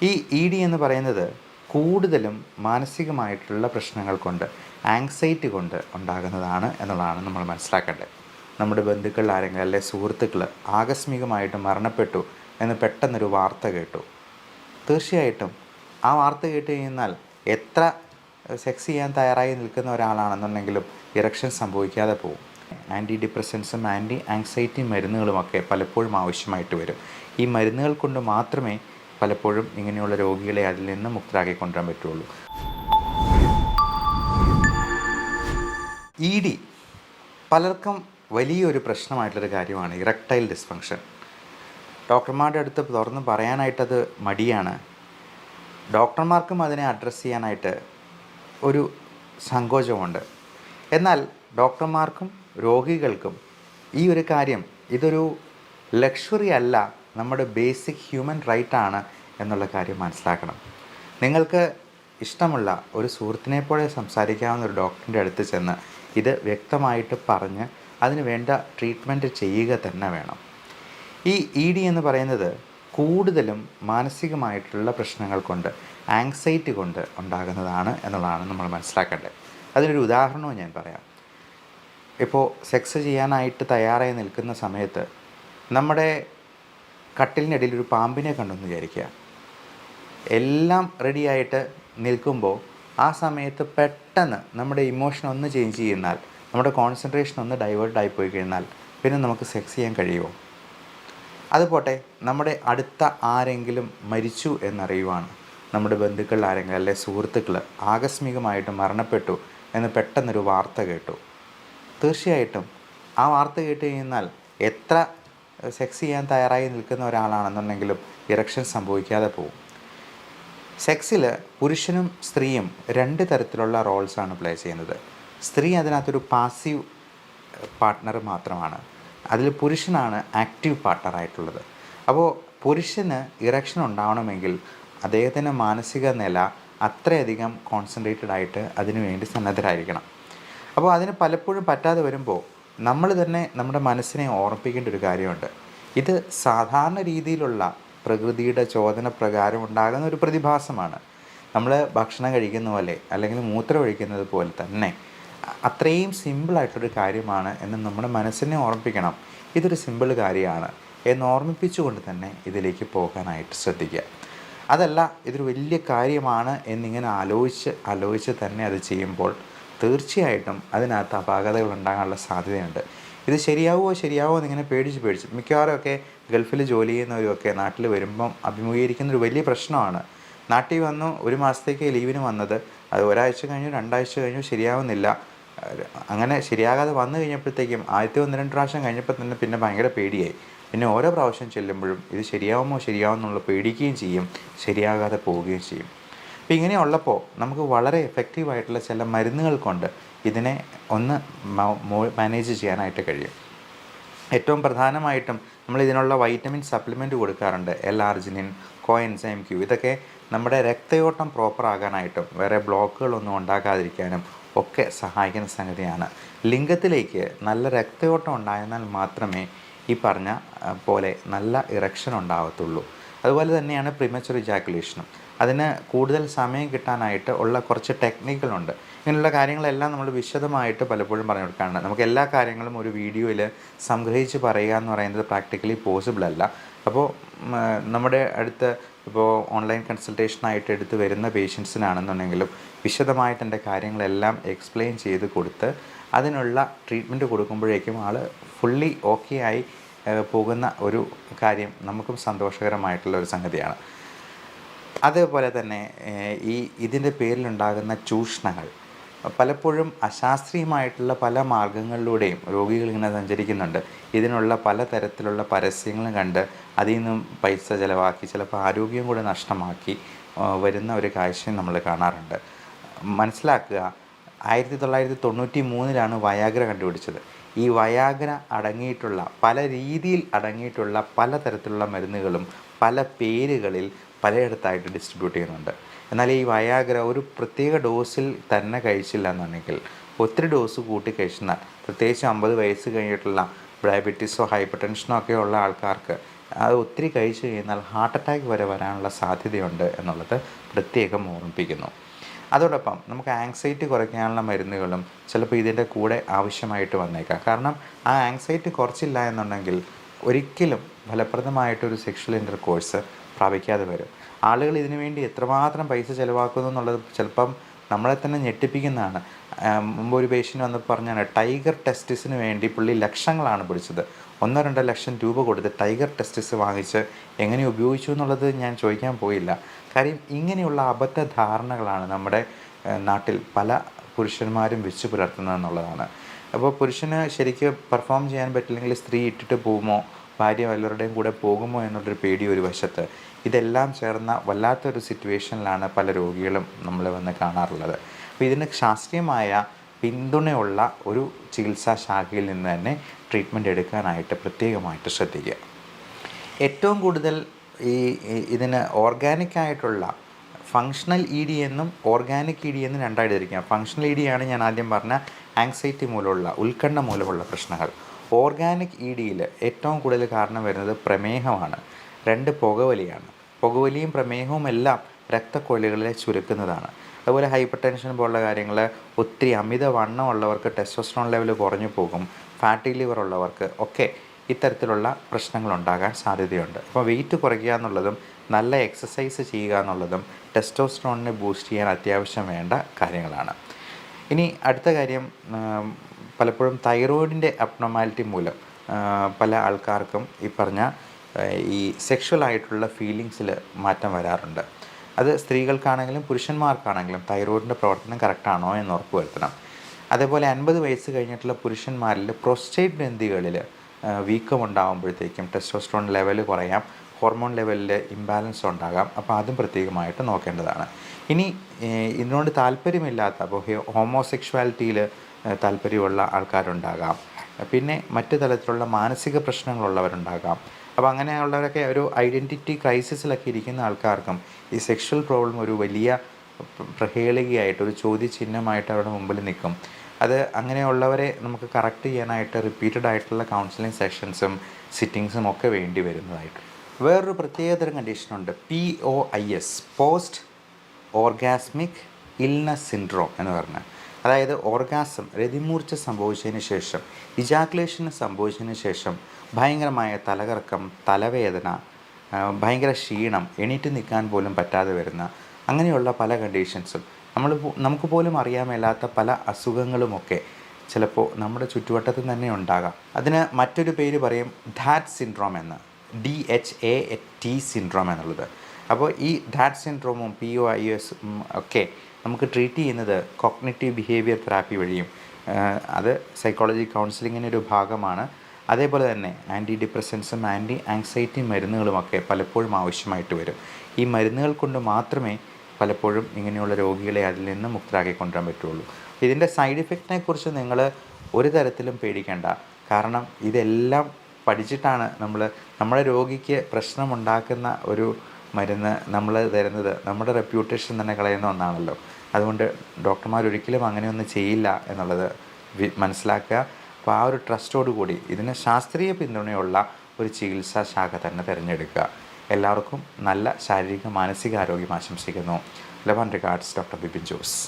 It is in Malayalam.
ഈ ഇ ഡി എന്ന് പറയുന്നത് കൂടുതലും മാനസികമായിട്ടുള്ള പ്രശ്നങ്ങൾ കൊണ്ട്, ആങ്സൈറ്റി കൊണ്ട് ഉണ്ടാകുന്നതാണ് എന്നുള്ളതാണ് നമ്മൾ മനസ്സിലാക്കേണ്ടത്. നമ്മുടെ ബന്ധുക്കൾ ആരെങ്കിലും അല്ലെങ്കിൽ സുഹൃത്തുക്കൾ ആകസ്മികമായിട്ട് മരണപ്പെട്ടു എന്ന് പെട്ടെന്നൊരു വാർത്ത കേട്ടു. തീർച്ചയായിട്ടും ആ വാർത്ത കേട്ട് കഴിഞ്ഞാൽ എത്ര സെക്സ് ചെയ്യാൻ തയ്യാറായി നിൽക്കുന്ന ഒരാളാണെന്നുണ്ടെങ്കിലും ഇറക്ഷൻ സംഭവിക്കാതെ പോകും. ആൻറ്റി ഡിപ്രസൻസും ആൻറ്റി ആങ്സൈറ്റി മരുന്നുകളുമൊക്കെ പലപ്പോഴും ആവശ്യമായിട്ട് വരും. ഈ മരുന്നുകൾ കൊണ്ട് മാത്രമേ പലപ്പോഴും ഇങ്ങനെയുള്ള രോഗികളെ അതിൽ നിന്ന് മുക്തരാക്കി കൊണ്ടുവരാൻ പറ്റുള്ളൂ. ഇ ഡി പലർക്കും വലിയൊരു പ്രശ്നമായിട്ടുള്ളൊരു കാര്യമാണ്, ഇറക്ടൈൽ ഡിസ്ഫങ്ഷൻ. ഡോക്ടർമാരുടെ അടുത്ത് തുറന്ന് പറയാനായിട്ടത് മടിയാണ്. ഡോക്ടർമാർക്കും അതിനെ അഡ്രസ്സ് ചെയ്യാനായിട്ട് ഒരു സങ്കോചമുണ്ട്. എന്നാൽ ഡോക്ടർമാർക്കും രോഗികൾക്കും ഈ ഒരു കാര്യം ഇതൊരു ലക്ഷറി അല്ല, നമ്മുടെ ബേസിക് ഹ്യൂമൻ റൈറ്റാണ് എന്നുള്ള കാര്യം മനസ്സിലാക്കണം. നിങ്ങൾക്ക് ഇഷ്ടമുള്ള ഒരു സുഹൃത്തിനെ പോലെ സംസാരിക്കാവുന്ന ഒരു ഡോക്ടറിൻ്റെ അടുത്ത് ചെന്ന് ഇത് വ്യക്തമായിട്ട് പറഞ്ഞ് അതിന് വേണ്ട ട്രീറ്റ്മെൻറ്റ് ചെയ്യുക തന്നെ വേണം. ഈ ഇ ഡി എന്ന് പറയുന്നത് കൂടുതലും മാനസികമായിട്ടുള്ള പ്രശ്നങ്ങൾ കൊണ്ട്, ആങ്സൈറ്റി കൊണ്ട് ഉണ്ടാകുന്നതാണ് എന്നുള്ളതാണ് നമ്മൾ മനസ്സിലാക്കേണ്ടത്. അതിനൊരു ഉദാഹരണവും ഞാൻ പറയാം. ഇപ്പോൾ സെക്സ് ചെയ്യാനായിട്ട് തയ്യാറായി നിൽക്കുന്ന സമയത്ത് നമ്മുടെ കട്ടിലിനിടയിൽ ഒരു പാമ്പിനെ കണ്ടെന്ന് വിചാരിക്കുക. എല്ലാം റെഡിയായിട്ട് നിൽക്കുമ്പോൾ ആ സമയത്ത് പെട്ടെന്ന് നമ്മുടെ ഇമോഷൻ ഒന്ന് ചേഞ്ച് ചെയ്യുന്നാൽ, നമ്മുടെ കോൺസെൻട്രേഷൻ ഒന്ന് ഡൈവേർട്ടായി പോയി കഴിഞ്ഞാൽ പിന്നെ നമുക്ക് സെക്സ് ചെയ്യാൻ കഴിയുമോ? അതുപോട്ടെ, നമ്മുടെ അടുത്ത ആരെങ്കിലും മരിച്ചു എന്നറിയുവാണ്, നമ്മുടെ ബന്ധുക്കൾ ആരെങ്കിലും അല്ലെങ്കിൽ സുഹൃത്തുക്കൾ ആകസ്മികമായിട്ട് മരണപ്പെട്ടു എന്ന് പെട്ടെന്നൊരു വാർത്ത കേട്ടു. തീർച്ചയായിട്ടും ആ വാർത്ത കേട്ട് കഴിഞ്ഞാൽ എത്ര സെക്സ് ചെയ്യാൻ തയ്യാറായി നിൽക്കുന്ന ഒരാളാണെന്നുണ്ടെങ്കിലും ഇറക്ഷൻ സംഭവിക്കാതെ പോകും. സെക്സിൽ പുരുഷനും സ്ത്രീയും രണ്ട് തരത്തിലുള്ള റോൾസാണ് പ്ലേ ചെയ്യുന്നത്. സ്ത്രീ അതിനകത്തൊരു പാസീവ് പാർട്ട്ണർ മാത്രമാണ്, അതിൽ പുരുഷനാണ് ആക്റ്റീവ് പാർട്ട്ണറായിട്ടുള്ളത്. അപ്പോൾ പുരുഷന് ഇറക്ഷൻ ഉണ്ടാവണമെങ്കിൽ അദ്ദേഹത്തിൻ്റെ മാനസിക നില അത്രയധികം കോൺസെൻട്രേറ്റഡ് ആയിട്ട് അതിനു വേണ്ടി സന്നദ്ധരായിരിക്കണം. അപ്പോൾ അതിന് പലപ്പോഴും പറ്റാതെ വരുമ്പോൾ നമ്മൾ തന്നെ നമ്മുടെ മനസ്സിനെ ഓർമ്മിപ്പിക്കേണ്ട ഒരു കാര്യമുണ്ട്. ഇത് സാധാരണ രീതിയിലുള്ള പ്രകൃതിയുടെ ചോദന പ്രകാരം ഉണ്ടാകുന്ന ഒരു പ്രതിഭാസമാണ്. നമ്മൾ ഭക്ഷണം കഴിക്കുന്ന പോലെ അല്ലെങ്കിൽ മൂത്രം ഒഴിക്കുന്നത് പോലെ തന്നെ അത്രയും സിമ്പിളായിട്ടൊരു കാര്യമാണ് എന്ന് നമ്മുടെ മനസ്സിനെ ഓർമ്മിപ്പിക്കണം. ഇതൊരു സിമ്പിൾ കാര്യമാണ് എന്ന് ഓർമ്മിപ്പിച്ചുകൊണ്ട് തന്നെ ഇതിലേക്ക് പോകാനായിട്ട് ശ്രദ്ധിക്കുക. അതല്ല ഇതൊരു വലിയ കാര്യമാണ് എന്നിങ്ങനെ ആലോചിച്ച് തന്നെ അത് ചെയ്യുമ്പോൾ തീർച്ചയായിട്ടും അതിനകത്ത് അപാകതകൾ ഉണ്ടാകാനുള്ള സാധ്യതയുണ്ട്. ഇത് ശരിയാവുമോ എന്നിങ്ങനെ പേടിച്ച് മിക്കവാറുമൊക്കെ ഗൾഫിൽ ജോലി ചെയ്യുന്നവരുമൊക്കെ നാട്ടിൽ വരുമ്പം അഭിമുഖീകരിക്കുന്നൊരു വലിയ പ്രശ്നമാണ്. നാട്ടിൽ വന്നു ഒരു മാസത്തേക്ക് ലീവിന് വന്നത്, അത് ഒരാഴ്ച കഴിഞ്ഞു 2 ആഴ്ച കഴിഞ്ഞു ശരിയാവുന്നില്ല. അങ്ങനെ ശരിയാകാതെ വന്നു കഴിഞ്ഞപ്പോഴത്തേക്കും ആദ്യത്തെ 1-2 പ്രാവശ്യം കഴിഞ്ഞപ്പോൾ തന്നെ പിന്നെ ഭയങ്കര പേടിയായി. പിന്നെ ഓരോ പ്രാവശ്യം ചെല്ലുമ്പോഴും ഇത് ശരിയാവുമോ എന്നുള്ള പേടിക്കുകയും ചെയ്യും, ശരിയാകാതെ പോവുകയും ചെയ്യും. അപ്പോൾ ഇങ്ങനെയുള്ളപ്പോൾ നമുക്ക് വളരെ എഫക്റ്റീവായിട്ടുള്ള ചില മരുന്നുകൾ കൊണ്ട് ഇതിനെ ഒന്ന് മാനേജ് ചെയ്യാനായിട്ട് കഴിയും. ഏറ്റവും പ്രധാനമായിട്ടും നമ്മൾ ഇതിനുള്ള വൈറ്റമിൻ സപ്ലിമെൻറ്റ് കൊടുക്കാറുണ്ട്. L-ആർജിനിൻ, കോഎൻസൈം Q. ഇതൊക്കെ നമ്മുടെ രക്തയോട്ടം പ്രോപ്പർ ആകാനായിട്ടും വേറെ ബ്ലോക്കുകളൊന്നും ഉണ്ടാകാതിരിക്കാനും ഒക്കെ സഹായിക്കുന്ന സംഗതിയാണ്. ലിംഗത്തിലേക്ക് നല്ല രക്തയോട്ടം ഉണ്ടായിരുന്നാൽ മാത്രമേ ഈ പറഞ്ഞ പോലെ നല്ല ഇറക്ഷൻ ഉണ്ടാകത്തുള്ളൂ. അതുപോലെ തന്നെയാണ് പ്രീമച്വർ ഇജാക്കുലേഷനും. അതിന് കൂടുതൽ സമയം കിട്ടാനായിട്ട് ഉള്ള കുറച്ച് ടെക്നിക്കുകളുണ്ട്. ഇങ്ങനെയുള്ള കാര്യങ്ങളെല്ലാം നമ്മൾ വിശദമായിട്ട് പലപ്പോഴും പറഞ്ഞു കൊടുക്കാറുണ്ട്. നമുക്ക് എല്ലാ കാര്യങ്ങളും ഒരു വീഡിയോയിൽ സംഗ്രഹിച്ച് പറയുക എന്ന് പറയുന്നത് പ്രാക്ടിക്കലി പോസിബിൾ അല്ല. അപ്പോൾ നമ്മുടെ അടുത്ത് ഇപ്പോൾ ഓൺലൈൻ കൺസൾട്ടേഷനായിട്ട് എടുത്ത് വരുന്ന പേഷ്യൻസിനാണെന്നുണ്ടെങ്കിലും വിശദമായിട്ട് എൻ്റെ കാര്യങ്ങളെല്ലാം എക്സ്പ്ലെയിൻ ചെയ്ത് കൊടുത്ത് അതിനുള്ള ട്രീറ്റ്മെൻറ്റ് കൊടുക്കുമ്പോഴേക്കും ആൾ ഫുള്ളി ഓക്കെ ആയി പോകുന്ന ഒരു കാര്യം നമുക്കും സന്തോഷകരമായിട്ടുള്ള ഒരു സംഗതിയാണ്. അതേപോലെ തന്നെ ഇതിൻ്റെ പേരിലുണ്ടാകുന്ന ചൂഷണങ്ങൾ പലപ്പോഴും അശാസ്ത്രീയമായിട്ടുള്ള പല മാർഗങ്ങളിലൂടെയും രോഗികൾ ഇങ്ങനെ സഞ്ചരിക്കുന്നുണ്ട്. ഇതിനുള്ള പല തരത്തിലുള്ള പരസ്യങ്ങളും കണ്ട് അതിൽ നിന്നും പൈസ ചിലവാക്കി ചിലപ്പോൾ ആരോഗ്യം കൂടെ നഷ്ടമാക്കി വരുന്ന ഒരു കാഴ്ചയും നമ്മൾ കാണാറുണ്ട്. മനസ്സിലാക്കുക, 1993 വയാഗ്ര കണ്ടുപിടിച്ചത്. ഈ വയാഗ്ര അടങ്ങിയിട്ടുള്ള പല രീതിയിൽ അടങ്ങിയിട്ടുള്ള പല തരത്തിലുള്ള മരുന്നുകളും പല പേരുകളിൽ പലയിടത്തായിട്ട് ഡിസ്ട്രിബ്യൂട്ട് ചെയ്യുന്നുണ്ട്. എന്നാൽ ഈ വയാഗ്ര ഒരു പ്രത്യേക ഡോസിൽ തന്നെ കഴിച്ചില്ല എന്നുണ്ടെങ്കിൽ ഒത്തിരി ഡോസ് കൂട്ടി കഴിച്ചാൽ, പ്രത്യേകിച്ച് 50 വയസ്സ് കഴിഞ്ഞിട്ടുള്ള ഡയബറ്റീസോ ഹൈപ്പർ ടെൻഷനോ ഒക്കെ ഉള്ള ആൾക്കാർക്ക് അത് ഒത്തിരി കഴിച്ചു കഴിഞ്ഞാൽ ഹാർട്ട് അറ്റാക്ക് വരെ വരാനുള്ള സാധ്യതയുണ്ട് എന്നുള്ളത് പ്രത്യേകം ഓർമ്മിപ്പിക്കുന്നു. അതോടൊപ്പം നമുക്ക് ആങ്സൈറ്റി കുറയ്ക്കാനുള്ള മരുന്നുകളും ചിലപ്പോൾ ഇതിൻ്റെ കൂടെ ആവശ്യമായിട്ട് വന്നേക്കാം. കാരണം ആ ആങ്സൈറ്റി കുറച്ചില്ല എന്നുണ്ടെങ്കിൽ ഒരിക്കലും ഫലപ്രദമായിട്ടൊരു സെക്ഷൽ ഇൻ്റർകോഴ്സ് പ്രാപിക്കാതെ വരും. ആളുകൾ ഇതിനു വേണ്ടി എത്രമാത്രം പൈസ ചിലവാക്കുന്നു എന്നുള്ളത് ചിലപ്പം നമ്മളെ തന്നെ ഞെട്ടിപ്പിക്കുന്നതാണ്. മുമ്പ് ഒരു പേഷ്യൻ്റ് വന്നപ്പോൾ പറഞ്ഞാണ്, ടൈഗർ ടെസ്റ്റിസിന് വേണ്ടി പുള്ളി ലക്ഷങ്ങളാണ് പിടിച്ചത്. 1-2 ലക്ഷം രൂപ കൊടുത്ത് ടൈഗർ ടെസ്റ്റിസ് വാങ്ങിച്ച് എങ്ങനെ ഉപയോഗിച്ചു എന്നുള്ളത് ഞാൻ ചോദിക്കാൻ പോയില്ല. കാര്യം ഇങ്ങനെയുള്ള അബദ്ധ ധാരണകളാണ് നമ്മുടെ നാട്ടിൽ പല പുരുഷന്മാരും വെച്ച് പുലർത്തുന്നതെന്നുള്ളതാണ്. അപ്പോൾ പുരുഷന് ശരിക്ക് പെർഫോം ചെയ്യാൻ പറ്റില്ലെങ്കിൽ സ്ത്രീ ഇട്ടിട്ട് പോകുമോ, ഭാര്യ വല്ലവരുടെയും കൂടെ പോകുമോ എന്നുള്ളൊരു പേടി ഒരു വശത്ത്. ഇതെല്ലാം ചേർന്ന വല്ലാത്തൊരു സിറ്റുവേഷനിലാണ് പല രോഗികളും നമ്മൾ വന്ന് കാണാറുള്ളത്. അപ്പോൾ ഇതിന് ശാസ്ത്രീയമായ പിന്തുണയുള്ള ഒരു ചികിത്സാ ശാഖയിൽ നിന്ന് തന്നെ ട്രീറ്റ്മെൻറ്റ് എടുക്കാനായിട്ട് പ്രത്യേകമായിട്ട് ശ്രദ്ധിക്കുക. ഏറ്റവും കൂടുതൽ ഇതിന് ഓർഗാനിക്കായിട്ടുള്ള ഫങ്ഷണൽ ഇ ഡി എന്നും ഓർഗാനിക് ഇ ഡി എന്നും രണ്ടായിട്ട് തിരിക്കാം. ഫങ്ഷണൽ ഇ ഡി ആണ് ഞാൻ ആദ്യം പറഞ്ഞ ആങ്സൈറ്റി മൂലമുള്ള, ഉത്കണ്ഠ മൂലമുള്ള പ്രശ്നങ്ങൾ. ഓർഗാനിക് ഇ ഡിയിൽ ഏറ്റവും കൂടുതൽ കാരണം വരുന്നത് പ്രമേഹമാണ്. 2 പുകവലിയാണ്. പുകവലിയും പ്രമേഹവും എല്ലാം രക്തക്കൊഴലുകളെ ചുരുക്കുന്നതാണ്. അതുപോലെ ഹൈപ്പർ ടെൻഷൻ പോലുള്ള കാര്യങ്ങൾ, ഒത്തിരി അമിതവണ്ണം ഉള്ളവർക്ക് ടെസ്റ്റോസ്റ്ററോൺ ലെവൽ കുറഞ്ഞു പോകും. ഫാറ്റി ലിവർ ഉള്ളവർക്ക് ഒക്കെ ഇത്തരത്തിലുള്ള പ്രശ്നങ്ങളുണ്ടാകാൻ സാധ്യതയുണ്ട്. അപ്പോൾ വെയിറ്റ് കുറയ്ക്കുക എന്നുള്ളതും നല്ല എക്സസൈസ് ചെയ്യുക എന്നുള്ളതും ടെസ്റ്റോസ്റ്ററോണിനെ ബൂസ്റ്റ് ചെയ്യാൻ അത്യാവശ്യം വേണ്ട കാര്യങ്ങളാണ്. ഇനി അടുത്ത കാര്യം, പലപ്പോഴും തൈറോയിഡിൻ്റെ അബ്നോർമാലിറ്റി മൂലം പല ആൾക്കാർക്കും ഈ പറഞ്ഞ ഈ സെക്ഷുവലായിട്ടുള്ള ഫീലിങ്സിൽ മാറ്റം വരാറുണ്ട്. അത് സ്ത്രീകൾക്കാണെങ്കിലും പുരുഷന്മാർക്കാണെങ്കിലും തൈറോയിഡിൻ്റെ പ്രവർത്തനം കറക്റ്റാണോ എന്ന് ഉറപ്പ് വരുത്തണം. അതേപോലെ 50 വയസ്സ് കഴിഞ്ഞിട്ടുള്ള പുരുഷന്മാരിൽ പ്രോസ്റ്റേറ്റ് ഗ്രന്ഥികളിൽ വീക്കം ഉണ്ടാകുമ്പോഴത്തേക്കും ടെസ്റ്റോസ്റ്ററോൺ ലെവൽ കുറയാം, ഹോർമോൺ ലെവലിൽ ഇംബാലൻസ് ഉണ്ടാകാം. അപ്പോൾ അതും പ്രത്യേകമായിട്ട് നോക്കേണ്ടതാണ്. ഇനി ഇതിനോട് താല്പര്യമില്ലാത്ത, അപ്പോൾ ഹോമോസെക്ഷുവാലിറ്റിയിൽ താല്പര്യമുള്ള ആൾക്കാരുണ്ടാകാം, പിന്നെ മറ്റു തരത്തിലുള്ള മാനസിക പ്രശ്നങ്ങളുള്ളവരുണ്ടാകാം. അപ്പോൾ അങ്ങനെയുള്ളവരൊക്കെ ഒരു ഐഡൻറ്റിറ്റി ക്രൈസിസിലൊക്കെ ഇരിക്കുന്ന ആൾക്കാർക്കും ഈ സെക്ഷൽ പ്രോബ്ലം ഒരു വലിയ പ്രഹേളികയായിട്ട്, ഒരു ചോദ്യചിഹ്നമായിട്ട് അവരുടെ മുമ്പിൽ നിൽക്കും. അത് അങ്ങനെയുള്ളവരെ നമുക്ക് കറക്റ്റ് ചെയ്യാനായിട്ട് റിപ്പീറ്റഡ് ആയിട്ടുള്ള കൗൺസിലിംഗ് സെഷൻസും സിറ്റിങ്സും ഒക്കെ വേണ്ടി വരുന്നതായിട്ട്. വേറൊരു പ്രത്യേകതരം കണ്ടീഷനുണ്ട്, POIS, post orgasmic illness syndrome എന്ന് പറഞ്ഞാൽ. അതായത് ഓർഗാസം, രതിമൂർച്ച സംഭവിച്ചതിന് ശേഷം, ഇജാക്കുലേഷൻ സംഭവിച്ചതിന് ശേഷം ഭയങ്കരമായ തലകറക്കം, തലവേദന, ഭയങ്കര ക്ഷീണം, എണീറ്റ് നിൽക്കാൻ പോലും പറ്റാതെ വരുന്ന അങ്ങനെയുള്ള പല കണ്ടീഷൻസും, നമുക്ക് പോലും അറിയാൻ മേലാത്ത പല അസുഖങ്ങളുമൊക്കെ ചിലപ്പോൾ നമ്മുടെ ചുറ്റുവട്ടത്തിൽ തന്നെ ഉണ്ടാകാം. അതിന് മറ്റൊരു പേര് പറയും ഡാറ്റ് സിൻഡ്രോം എന്ന്, DHAT സിൻഡ്രോം എന്നുള്ളത്. അപ്പോൾ ഈ ഡാറ്റ് സിൻഡ്രോമും POIS ഒക്കെ നമുക്ക് ട്രീറ്റ് ചെയ്യുന്നത് കോഗ്നിറ്റീവ് ബിഹേവിയർ തെറാപ്പി വഴിയും, അത് സൈക്കോളജി കൗൺസിലിങ്ങിൻ്റെ ഒരു ഭാഗമാണ്. അതേപോലെ തന്നെ ആൻറ്റി ഡിപ്രസൻസും ആൻറ്റി ആങ്സൈറ്റി മരുന്നുകളുമൊക്കെ പലപ്പോഴും ആവശ്യമായിട്ട് വരും. ഈ മരുന്നുകൾ കൊണ്ട് മാത്രമേ പലപ്പോഴും ഇങ്ങനെയുള്ള രോഗികളെ അതിൽ നിന്ന് മുക്തരാക്കി കൊണ്ടുവരാൻ പറ്റുള്ളൂ. ഇതിൻ്റെ സൈഡ് ഇഫക്റ്റിനെ കുറിച്ച് നിങ്ങൾ ഒരു തരത്തിലും പേടിക്കേണ്ട. കാരണം ഇതെല്ലാം പഠിച്ചിട്ടാണ് നമ്മുടെ രോഗിക്ക് പ്രശ്നമുണ്ടാക്കുന്ന ഒരു മരുന്ന് നമ്മൾ തരുന്നത്. നമ്മുടെ റെപ്യൂട്ടേഷൻ തന്നെ കളയുന്ന ഒന്നാണല്ലോ. അതുകൊണ്ട് ഡോക്ടർമാരൊരിക്കലും അങ്ങനെയൊന്നും ചെയ്യില്ല എന്നുള്ളത് മനസ്സിലാക്കുക. അപ്പോൾ ആ ഒരു ട്രസ്റ്റോടു കൂടി ഇതിന് ശാസ്ത്രീയ പിന്തുണയുള്ള ഒരു ചികിത്സാ ശാഖ തന്നെ തിരഞ്ഞെടുക്കുക. എല്ലാവർക്കും നല്ല ശാരീരിക മാനസിക ആരോഗ്യം ആശംസിക്കുന്നു. Love and regards, doctor Bipin Jose.